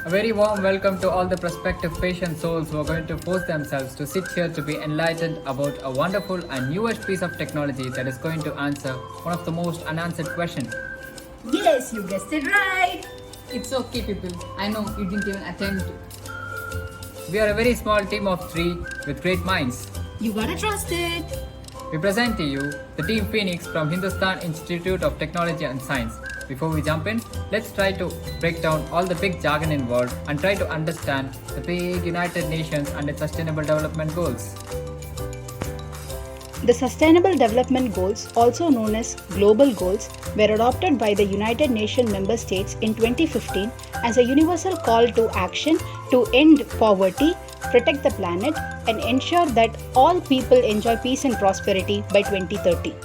A very warm welcome to all the prospective patient souls who are going to force themselves to sit here to be enlightened about a wonderful and newish piece of technology that is going to answer one of the most unanswered questions. Yes, you guessed it right. It's okay, people. I know you didn't even attempt to. We are a very small team of 3 with great minds. You gotta trust it. We present to you the team Pheonix from Hindustan Institute of Technology and Science. Before we jump in, let's try to break down all the big jargon involved and try to understand the big United Nations and its Sustainable Development Goals. The Sustainable Development Goals, also known as Global Goals, were adopted by the United Nations member states in 2015 as a universal call to action to end poverty, protect the planet, and ensure that all people enjoy peace and prosperity by 2030.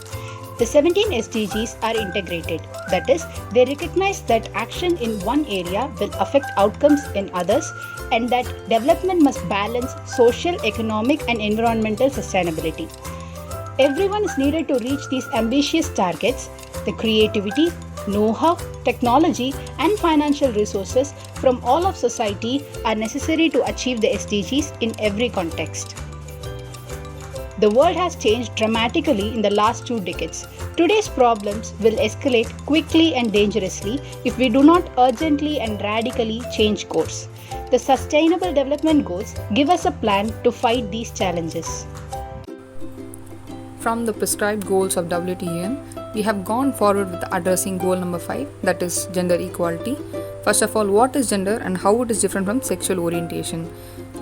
The 17 SDGs are integrated, that is, they recognize that action in one area will affect outcomes in others and that development must balance social, economic, and environmental sustainability. Everyone is needed to reach these ambitious targets. The creativity, know-how, technology, and financial resources from all of society are necessary to achieve the SDGs in every context. The world has changed dramatically in the last 2 decades. Today's problems will escalate quickly and dangerously if we do not urgently and radically change course. The Sustainable Development Goals give us a plan to fight these challenges. From the prescribed goals of WTUN, we have gone forward with addressing goal number 5, that is gender equality. First of all, what is gender and how it is different from sexual orientation?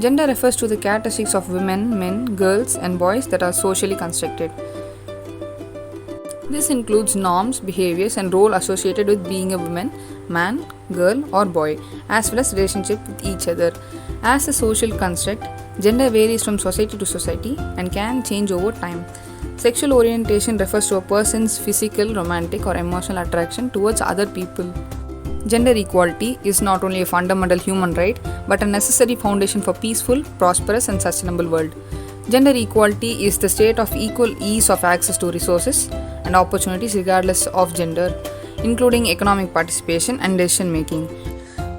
Gender refers to the characteristics of women, men, girls, and boys that are socially constructed. This includes norms, behaviors, and role associated with being a woman, man, girl, or boy, as well as relationship with each other. As a social construct, gender varies from society to society and can change over time. Sexual orientation refers to a person's physical, romantic, or emotional attraction towards other people. Gender equality is not only a fundamental human right, but a necessary foundation for peaceful, prosperous, and sustainable world. Gender equality is the state of equal ease of access to resources and opportunities regardless of gender, including economic participation and decision making.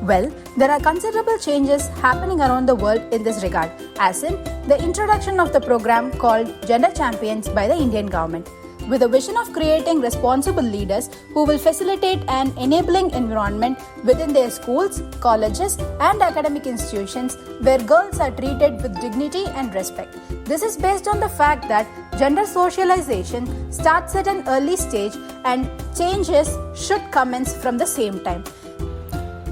Well, there are considerable changes happening around the world in this regard, as in the introduction of the program called Gender Champions by the Indian government, with a vision of creating responsible leaders who will facilitate an enabling environment within their schools, colleges, and academic institutions where girls are treated with dignity and respect. This is based on the fact that gender socialization starts at an early stage and changes should commence from the same time.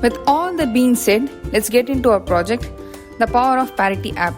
With all that being said, let's get into our project, the Power of Parity app.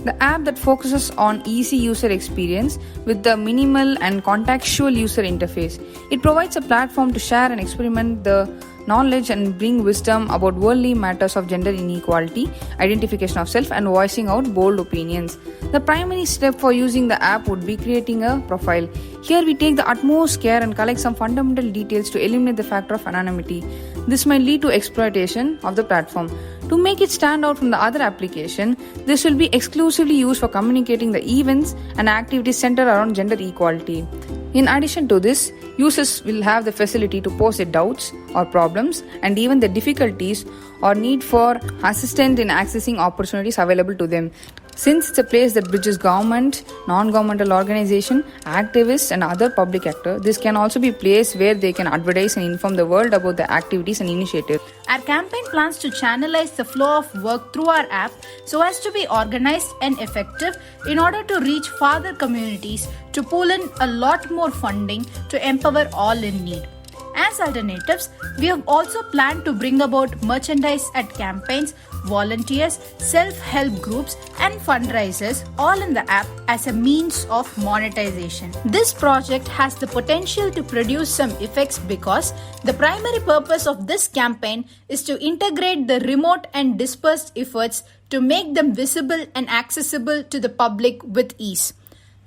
The app that focuses on easy user experience with the minimal and contextual user interface. It provides a platform to share and experiment the knowledge and bring wisdom about worldly matters of gender inequality, identification of self, and voicing out bold opinions. The primary step for using the app would be creating a profile. Here we take the utmost care and collect some fundamental details to eliminate the factor of anonymity. This might lead to exploitation of the platform. To make it stand out from the other application, this will be exclusively used for communicating the events and activities centered around gender equality. In addition to this, users will have the facility to post their doubts or problems and even the difficulties or need for assistance in accessing opportunities available to them. Since it's a place that bridges government, non-governmental organization, activists, and other public actors, this can also be a place where they can advertise and inform the world about the activities and initiatives. Our campaign plans to channelize the flow of work through our app so as to be organized and effective in order to reach farther communities to pull in a lot more funding to empower all in need. As alternatives, we have also planned to bring about merchandise at campaigns, volunteers, self-help groups, and fundraisers all in the app as a means of monetization. This project has the potential to produce some effects because the primary purpose of this campaign is to integrate the remote and dispersed efforts to make them visible and accessible to the public with ease.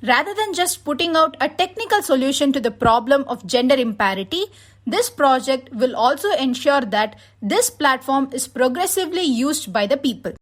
Rather than just putting out a technical solution to the problem of gender imparity, this project will also ensure that this platform is progressively used by the people.